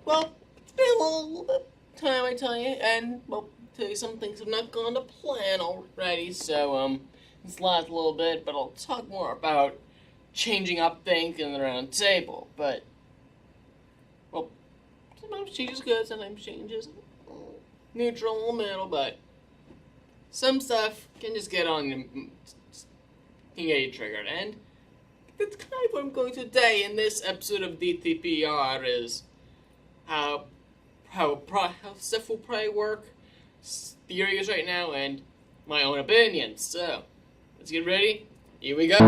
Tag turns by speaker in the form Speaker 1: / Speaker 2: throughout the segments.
Speaker 1: Well, it's been a little bit of time, I tell you, and, well, tell you some things have not gone to plan already, so, it's last a little bit, but I'll talk more about changing up things in the round table, but, well, sometimes change is good, sometimes change is neutral in the middle, but some stuff can just get on and can get you triggered, and that's kind of what I'm going to today in this episode of DTPR is how stuff will probably work, theories right now, and my own opinions. So, let's get ready. Here we go.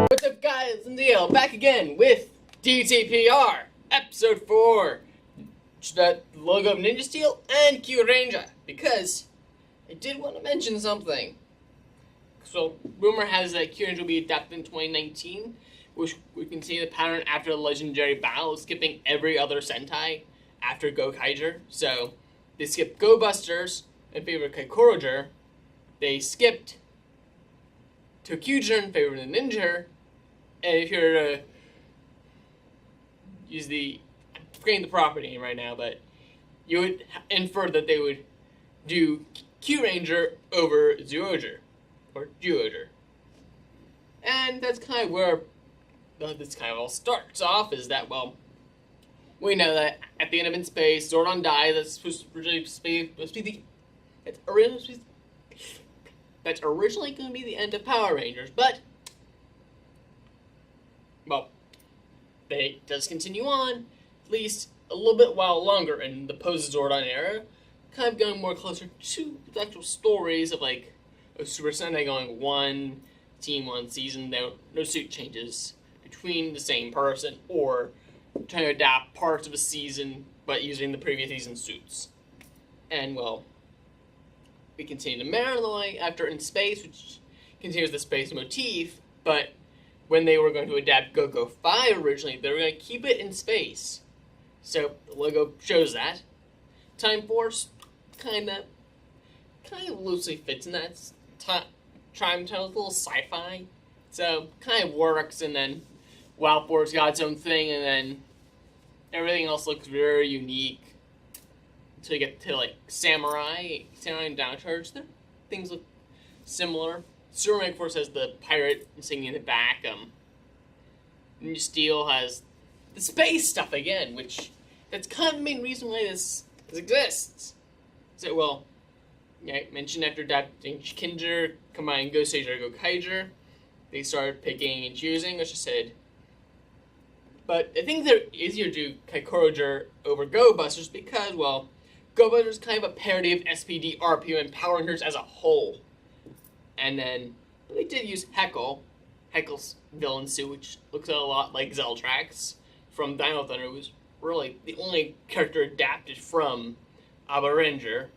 Speaker 1: What's up, guys? Lindsay Yale back again with DTPR, episode 4. That logo of Ninja Steel and Kyuranger, because I did want to mention something. So, rumor has that Kyuranger will be adapted in 2019, which we can see the pattern after the legendary battle, skipping every other Sentai after Gokaiger. So, they skipped Go Busters in favor of Kyuranger. They skipped Tokyuger in favor of the Ninja. And if you're to use I'm forgetting the property name right now, but you would infer that they would do Kyuranger over Zyuohger, or Zyuohger. And that's kind of where this kind of all starts off, is that, well, we know that at the end of In Space, Zordon dies. That's originally going to be the end of Power Rangers, but, well, it does continue on, at least a little bit while longer in the post-Zordon era, kind of going more closer to the actual stories of, like, a Super Sentai going one team, one season, no suit changes between the same person, or trying to adapt parts of a season, but using the previous season's suits. And, well, we continue to Marilyn after In Space, which continues the space motif, but when they were going to adapt Go-Go 5 originally, they were going to keep it in space. So, the logo shows that. Time Force kind of loosely fits in that time tunnel, a little sci-fi. So, kind of works, and then Wild Force got its own thing, and then everything else looks very unique. Until you get to, like, Samurai and Downcharge, things look similar. Superman Force has the pirate singing in the back. Ninja Steel has the space stuff again, which that's kind of the main reason why this exists. So, well, yeah, I mentioned after adapting Kinger, combining Go Seiger, Go Kaiger, they started picking and choosing, which I said. But I think they're easier to do Kyuranger over Go Busters because, well, Go Busters is kind of a parody of SPD, RPO, and Power Rangers as a whole. And then they did use Heckle's villain suit, which looks a lot like Zeltrax from Dino Thunder, who was really the only character adapted from Aba Ranger.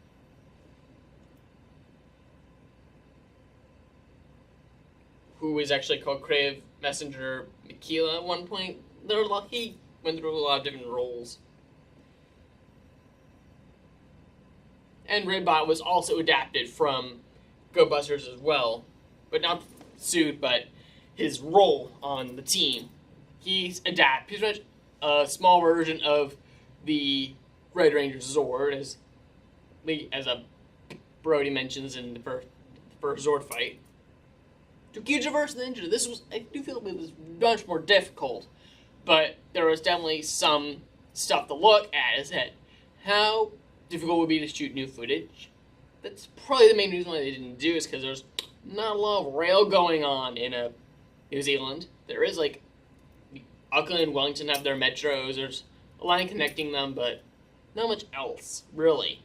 Speaker 1: Who was actually called Crave Messenger Mikila at one point. He went through a lot of different roles. And Redbot was also adapted from Go Busters as well, but not suit, but his role on the team. He's a small version of the Red Ranger Zord, as Brody mentions in the first Zord fight. Tokyuger versus Ninja. I do feel it was much more difficult, but there was definitely some stuff to look at. Is that how difficult it would be to shoot new footage? That's probably the main reason why they didn't do it, is because there's not a lot of rail going on in New Zealand. There is, like, Auckland and Wellington have their metros, there's a line connecting them, but not much else, really.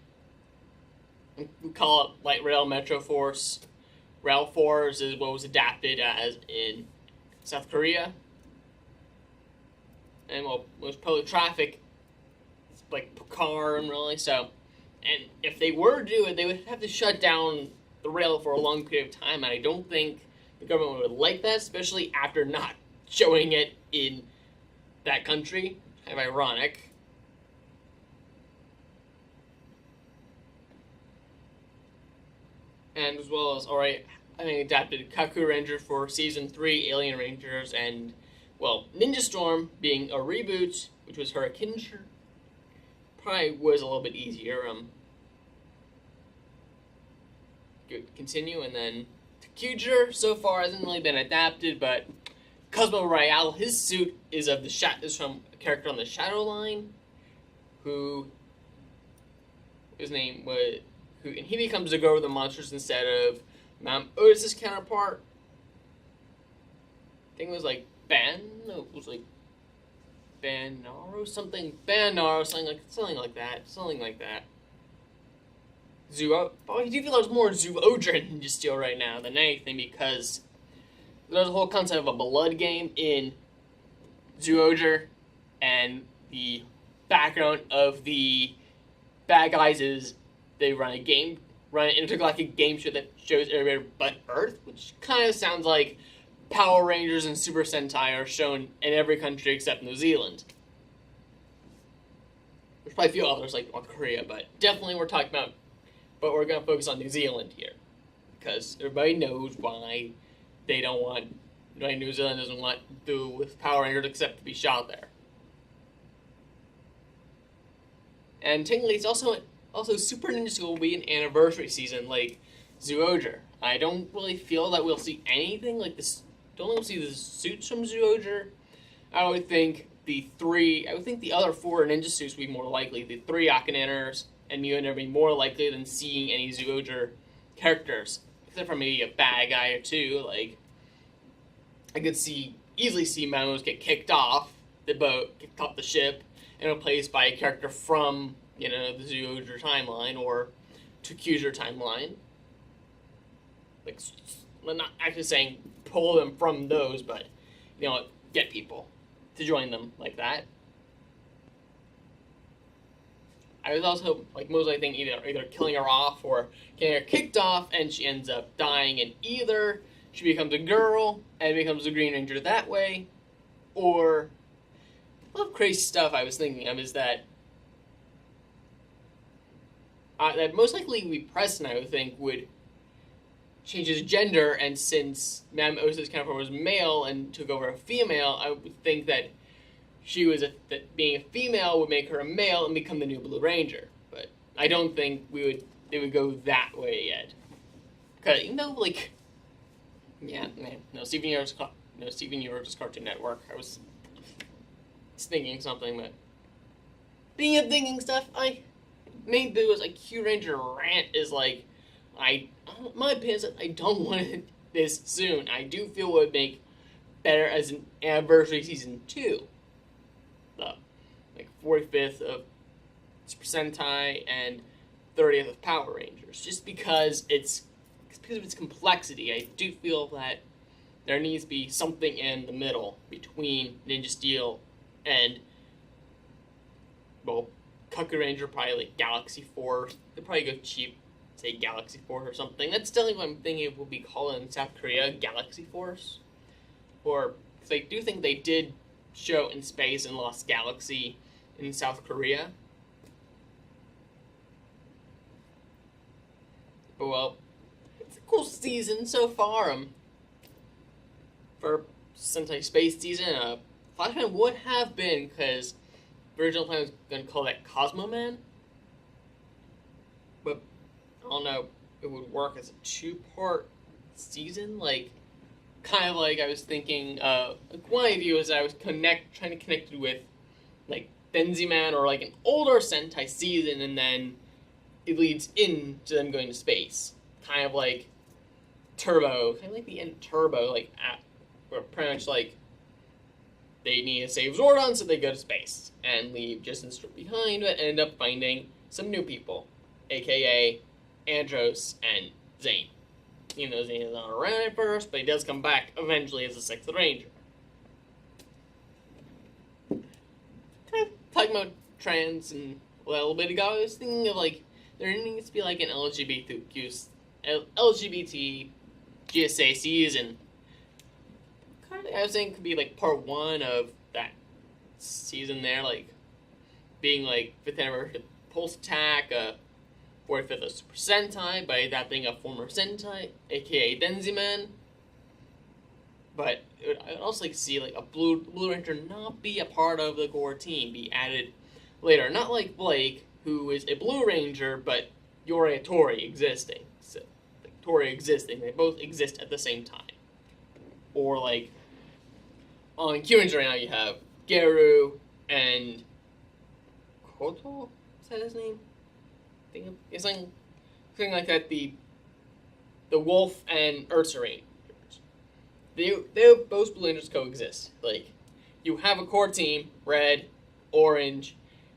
Speaker 1: We call it Light Rail Metro Force. Rail Force is what was adapted as in South Korea. And, well, most public traffic, it's like Pukarm, really, so. And if they were to do it, they would have to shut down the rail for a long period of time, and I don't think the government would like that, especially after not showing it in that country. kind of ironic. And as well as, alright, I adapted Kyuranger for Season 3, Alien Rangers, and, well, Ninja Storm being a reboot, which was Hurricaneer, probably was a little bit easier. Good, continue, and then Kyuranger so far hasn't really been adapted, but Cosmo Royale, his suit is from a character on the Shadow line, who his name was, and he becomes a girl with the monsters instead of Mount Otis's counterpart. I think it was like it was like Banaro, something like that. I do feel there's more Zyuohger in Ninja Steel right now than anything, because there's a whole concept of a blood game in Zyuohger, and the background of the bad guys is they run an intergalactic game show that shows everywhere but Earth, which kind of sounds like Power Rangers and Super Sentai are shown in every country except New Zealand. There's probably a few others like North Korea, but definitely we're going to focus on New Zealand here, because everybody knows why New Zealand doesn't want to do with Power Rangers except to be shot there. And technically, it's also Super Ninja Steel will be an anniversary season like Zyuohger. I don't really feel that we'll see anything like this. Don't think we'll see the suits from Zyuohger. I would think the other 4 ninja suits would be more likely. The 3 Akinaners and Muna would be more likely than seeing any Zyuohger characters, except for maybe a bad guy or 2. Like, I could easily see Mamos get kicked off the boat, kicked off the ship, and replaced by a character from, the Zyuohger timeline or Kyuranger timeline. Like, I'm not actually saying pull them from those, but, get people to join them like that. I was also, most likely thinking either killing her off or getting her kicked off and she ends up dying, and either she becomes a girl and becomes a Green Ranger that way, or a lot of crazy stuff I was thinking of is that most likely Preston, I would think, would change his gender, and since Madame Osa's counterpart was male and took over a female, I would think that that being a female would make her a male and become the new Blue Ranger. But I don't think they would go that way yet. Because, Steven Universe's Cartoon Network. I was thinking something, but being of thinking stuff, main thing was Kyuranger Rant is my opinion is that I don't want it this soon. I do feel it would make better as an anniversary season 2. The 45th of Super Sentai and 30th of Power Rangers. Just because of its complexity, I do feel that there needs to be something in the middle between Ninja Steel and, Kyuranger, probably like Galaxy Force. They'd probably go cheap, say Galaxy Force or something. That's still what I'm thinking it will be called in South Korea, Galaxy Force. Because I do think they did show in space in Lost Galaxy in South Korea. But, it's a cool season so far. For Sentai Space season, Flashman would have been, because the original plan was going to call that Cosmo Man. But, I don't know, it would work as a 2-part season, kind of like I was thinking, one idea was I was trying to connect it with, Denziman or an older Sentai season, and then it leads into them going to space. Kind of like Turbo, kind of like the end of Turbo, where pretty much they need to save Zordon, so they go to space and leave Justin Strip behind, but end up finding some new people, aka Andros and Zane. Even though Zane is not around at first, but he does come back eventually as the 6th Ranger. Kind of talking about trans and a little bit ago, I was thinking of there needs to be an LGBT GSA season. I was thinking it could be part 1 of that season there, like being like 5th anniversary Pulse Attack, 45th of Super Sentai by adapting a former Sentai, aka Denziman. But I'd also like to see like a Blue Ranger not be a part of the core team, be added later. Not like Blake, who is a Blue Ranger, but you're a Tori existing. So, like, Tori existing, they both exist at the same time. Or like on Kyuranger right now, you have Geru and Koto. Is that his name? I think it's something like that. The Wolf and Ursa Rangers. They both Blue Rangers coexist. Like you have a core team: red, orange,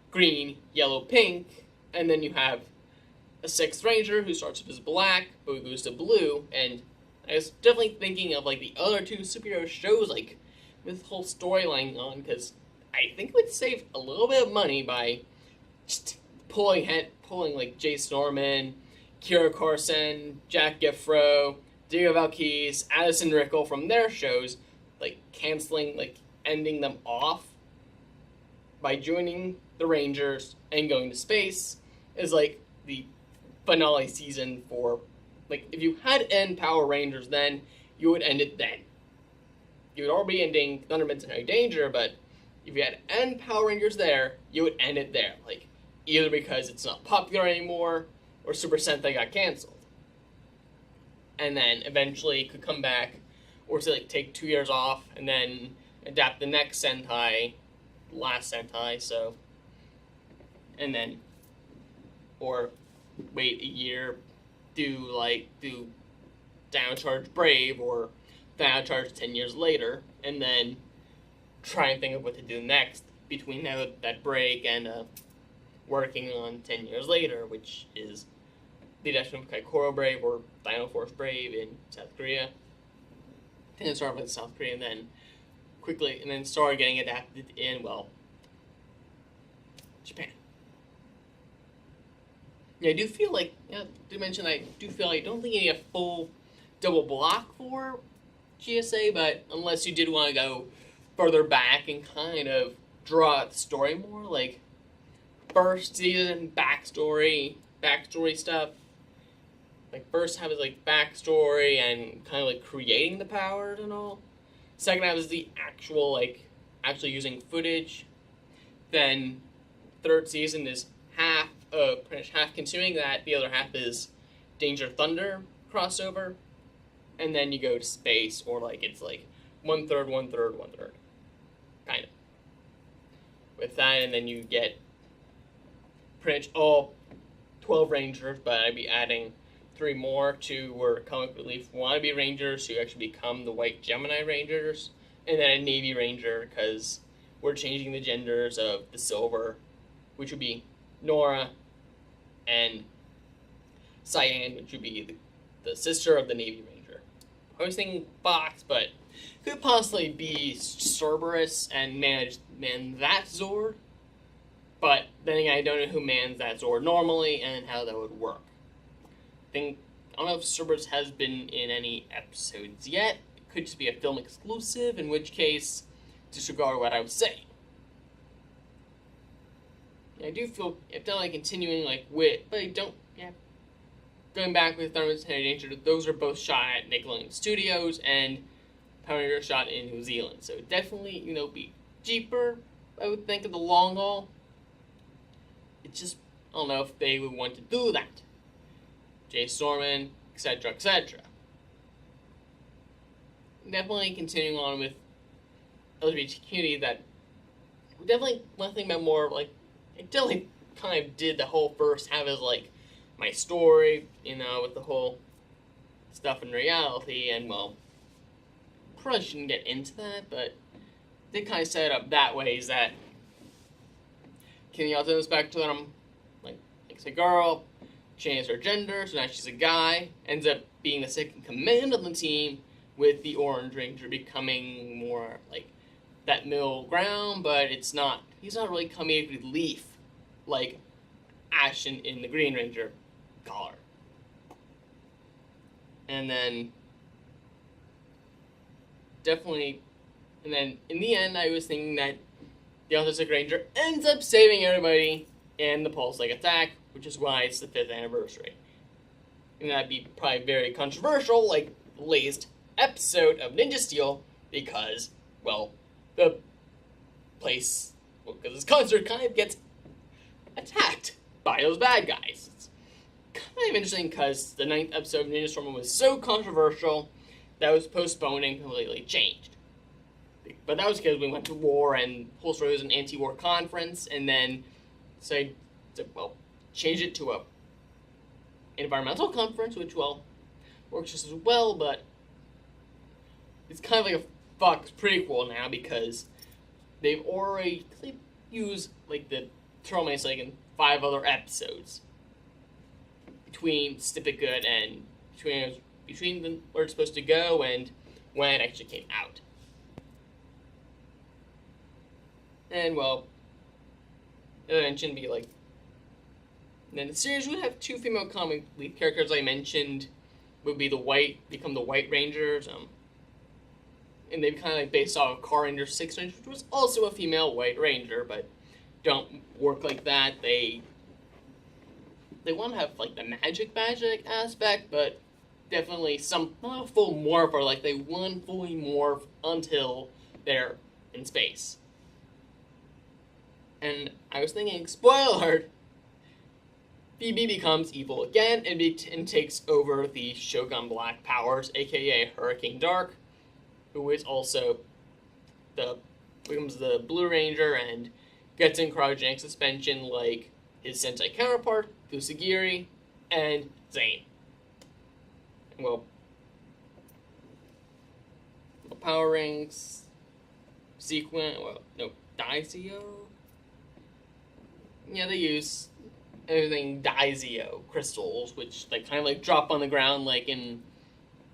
Speaker 1: green, yellow, pink, and then you have a 6th Ranger who starts off as black, but goes to blue. And I was definitely thinking of like the other 2 superhero shows, like with the whole storyline on, because I think it would save a little bit of money by just pulling like Jace Norman, Kira Carson, Jack Giffro, Diego Valquez, Addison Rickle from their shows, like canceling, like ending them off by joining the Rangers and going to space is like the finale season for, like, if you had end Power Rangers then, you would end it then. You would already be ending Thundermans and High Danger, but if you had end Power Rangers there, you would end it there. Like, either because it's not popular anymore, or Super Sentai got canceled. And then eventually could come back, or say like take 2 years off, and then adapt the next Sentai, last Sentai, so, and then, or wait a year, do Downcharge Brave, or Downcharge 10 years later, and then try and think of what to do next between that break and working on 10 years later, which is the adaptation of Kaikoro Brave or Dino Force Brave in South Korea. And then started with South Korea, and then started getting adapted in, well, Japan. Yeah, I do feel like, I don't think you need a full double block for GSA, but unless you did want to go further back and kind of draw out the story more, like first season backstory stuff. Like first half is like backstory and kind of like creating the powers and all. Second half is the actual actually using footage. Then third season is pretty much half continuing that. The other half is Danger Thunder crossover. And then you go to space, or it's like 1/3, 1/3, 1/3. Kind of. With that, and then you get pretty much all 12 Rangers, but I'd be adding 3 more to where Comic Relief wannabe Rangers who actually become the White Gemini Rangers, and then a Navy Ranger, because we're changing the genders of the Silver, which would be Nora, and Cyan, which would be the sister of the Navy Ranger. I was thinking Fox, but could possibly be Cerberus and man that Zord. But then again, I don't know who mans that Zord normally and how that would work. I don't know if Cerberus has been in any episodes yet. It could just be a film exclusive, in which case, disregard what I was saying. I do feel if they're continuing but I don't. Going back with Thundermans and Danger, those are both shot at Nickelodeon Studios, and Power Rangers shot in New Zealand. So definitely, be cheaper, I would think, in the long haul. It's just, I don't know if they would want to do that. Jay Storman, etc., etc. Definitely continuing on with LGBT community, that we definitely want to think about more, I definitely kind of did the whole first half as, my story, with the whole stuff in reality, and, well, probably shouldn't get into that, but they kind of set it up that way, is that Kenny Alto's back to them, it's a girl, changes her gender, so now she's a guy, ends up being the second command of the team, with the Orange Ranger becoming more, that middle ground, but he's not really comedic relief, like Ashton in the Green Ranger collar. And then in the end, I was thinking that the Autistic Ranger ends up saving everybody in the pulse-like attack, which is why it's the 5th anniversary. And that'd be probably very controversial, like the latest episode of Ninja Steel, because, well, the place, because this concert kind of gets attacked by those bad guys. It's kind of interesting because the 9th episode of Ninja Storm was so controversial that it was postponed and completely changed. But that was because we went to war and whole story was an anti-war conference, and then decided to, well, change it to a environmental conference, which, well, works just as well, but it's kind of like a Fox prequel now because they've already used, like, the Turtlemans, like, in 5 other episodes between Snip It Good and between where it's supposed to go and when it actually came out. And, well, as I mentioned, and then the series would have 2 female comic lead characters I mentioned would be become the White Rangers, and they've kind of like based off of Car Ranger 6 Ranger, which was also a female White Ranger, but don't work like that. They want to have like the magic aspect, but definitely some not a full morph, or like they won't fully morph until they're in space. And I was thinking, spoiler alert, BB becomes evil again and takes over the Shogun Black powers, aka Hurricane Dark, who is also becomes the Blue Ranger and gets in cryogenic suspension like his Sentai counterpart, Kusagiri, and Zane. Well, the Power Rings sequence, Daizio? Yeah, they use everything Daizio crystals, which they kind of like drop on the ground like in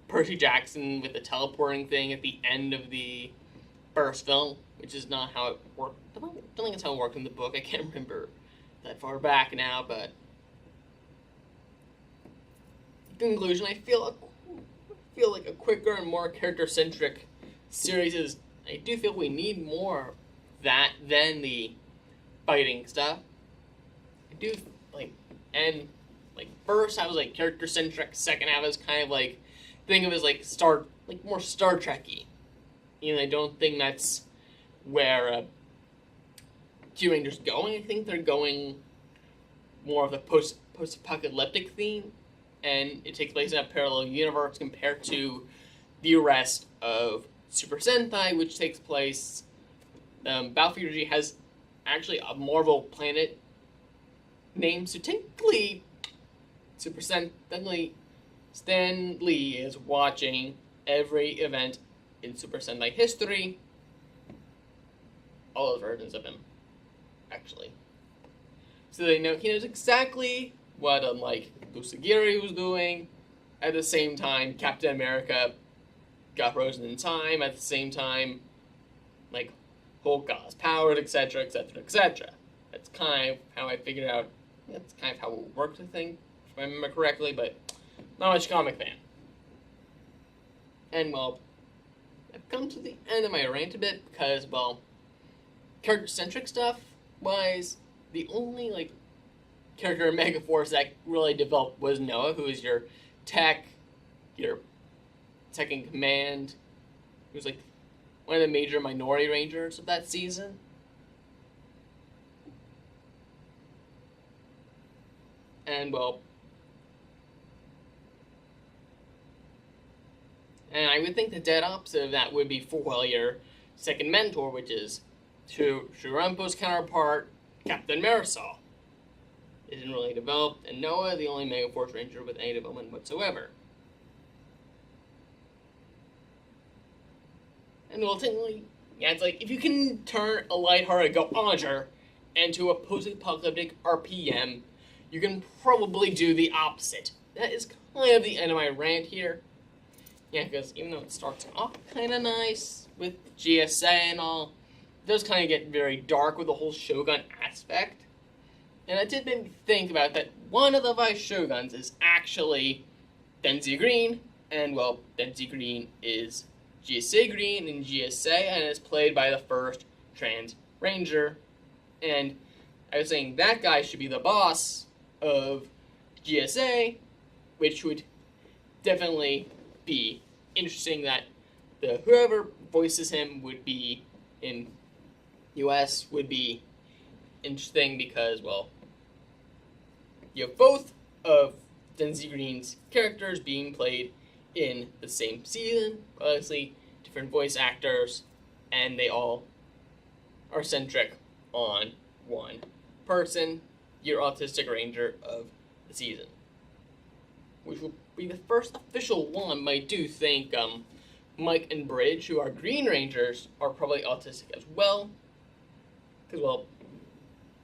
Speaker 1: Percy Jackson with the teleporting thing at the end of the first film, which is not how it worked. I don't think it's how it worked in the book. I can't remember that far back now, but in conclusion, I feel like a quicker and more character-centric series is. I do feel we need more of that than the fighting stuff. I do first I was like character-centric, second half is kind of like think of it as more Star Trek-y. I don't think that's where Kyuranger's going. I think they're going more of a post-apocalyptic theme, and it takes place in a parallel universe compared to the rest of Super Sentai, which takes place. Battlefield G has actually a Marvel planet named, so technically, Stan Lee is watching every event in Super Sentai history. All those versions of him, actually. So he knows exactly what Kusagiri was doing. At the same time, Captain America got frozen in time. At the same time, Hulk got his powers, etc., etc., etc. That's kind of how I figured out. That's kind of how it worked, I think, if I remember correctly, but not much comic fan. And, well, I've come to the end of my rant a bit because, well, character-centric stuff-wise, the only, character in Megaforce that really developed was Noah, who is your second command, who's, one of the major minority rangers of that season. And, well, and I would think the dead opposite of that would be your second mentor, which is Shurampo's counterpart, Captain Marisol. Isn't really developed, and Noah, the only Megaforce Ranger with any development whatsoever. And ultimately, it's if you can turn a lighthearted go-onager into a post-apocalyptic RPM, you can probably do the opposite. That is kind of the end of my rant here. Yeah, because even though it starts off kind of nice with GSA and all, it does kind of get very dark with the whole Shogun aspect. And that did make me think about that one of the Vice Shoguns is actually Denzzy Green, and, well, Denzzy Green is GSA Green in GSA, and is played by the first trans Ranger, and I was saying that guy should be the boss of GSA, which would definitely be interesting. That the whoever voices him would be in US would be interesting because, well, you have both of Lindsay Green's characters being played in the same season, obviously different voice actors, and they all are centric on one person, your autistic ranger of the season, which will be the first official one. I do think Mike and Bridge, who are Green Rangers, are probably autistic as well, because, well,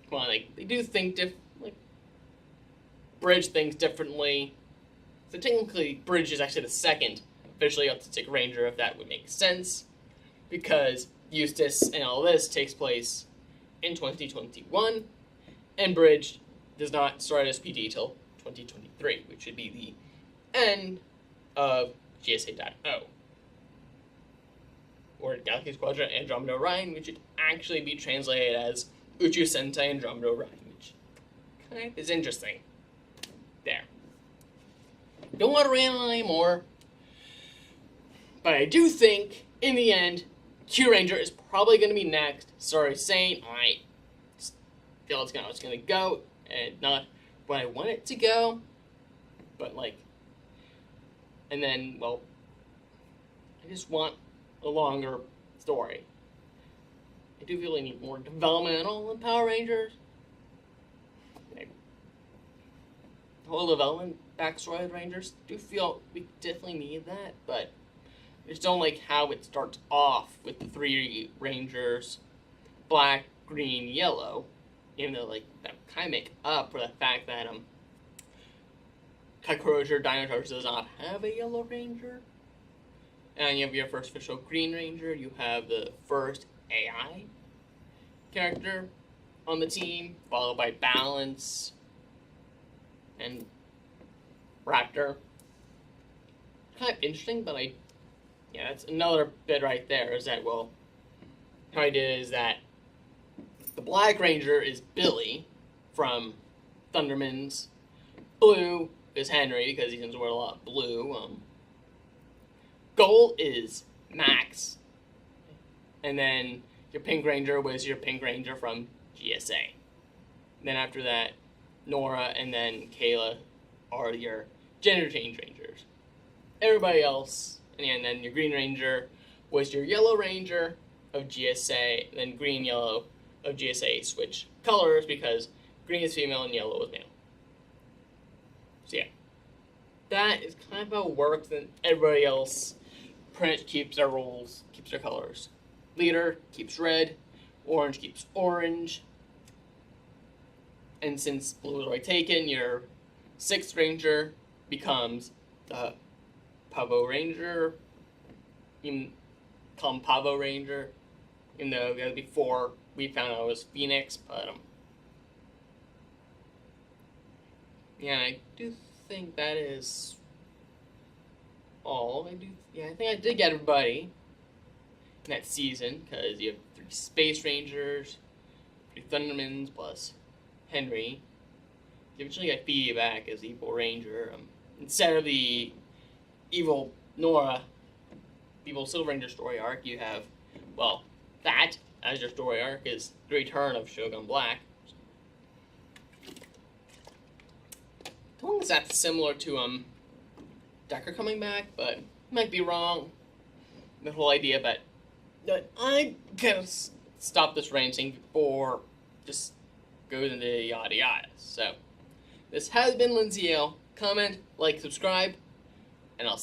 Speaker 1: come on, they do think Bridge thinks differently. So technically, Bridge is actually the second officially autistic ranger, if that would make sense, because Eustace and all this takes place in 2021, and Bridge does not start as PD till 2023, which should be the end of GSA.0. Or Galaxy Squadron Andromeda Orion, which should actually be translated as Uchu Sentai Andromeda Orion, which kind of is interesting. There. Don't want to rant on anymore, but I do think, in the end, Kyuranger is probably going to be next. Sorry, Saint, I feel it's going to go, and not what I want it to go, but, and then, well, I just want a longer story. I do really need more developmental in Power Rangers. The whole development backstory of Rangers, do feel we definitely need that, but I just don't like how it starts off with the three Rangers, black, green, yellow, even though that kind of make up for the fact that Kyuranger Dinosaurs does not have a Yellow Ranger. And you have your first official Green Ranger, you have the first AI character on the team, followed by Balance and Raptor. Kind of interesting, but that's another bit right there, is that, well, how I did is that the Black Ranger is Billy from Thundermans. Blue is Henry, because he tends to wear a lot of blue. Gold is Max. And then your Pink Ranger was your Pink Ranger from GSA. And then after that, Nora and then Kayla are your gender change rangers. Everybody else, and then your Green Ranger was your Yellow Ranger of GSA, and then Green Yellow of GSA switch colors because green is female and yellow is male. So yeah, that is kind of how it works, and everybody else pretty much keeps their roles, keeps their colors. Leader keeps red, orange keeps orange, and since blue is already taken, your 6th Ranger becomes the Pavo Ranger. You can call him Pavo Ranger, even though the other before we found out it was Phoenix, but yeah, I do think that is all. I think I did get everybody in that season, because you have 3 Space Rangers, 3 Thundermans, plus Henry. You eventually got Phoebe back as Evil Ranger. Instead of the evil Nora, evil Silver Ranger story arc, you have, well, that as your story arc is the return of Shogun Black. I don't think that's similar to Decker coming back, but might be wrong. The whole idea, but I'm gonna stop this ranting before just goes into yada yada. So this has been Lindsay Yale. Comment, like, subscribe, and I'll see you.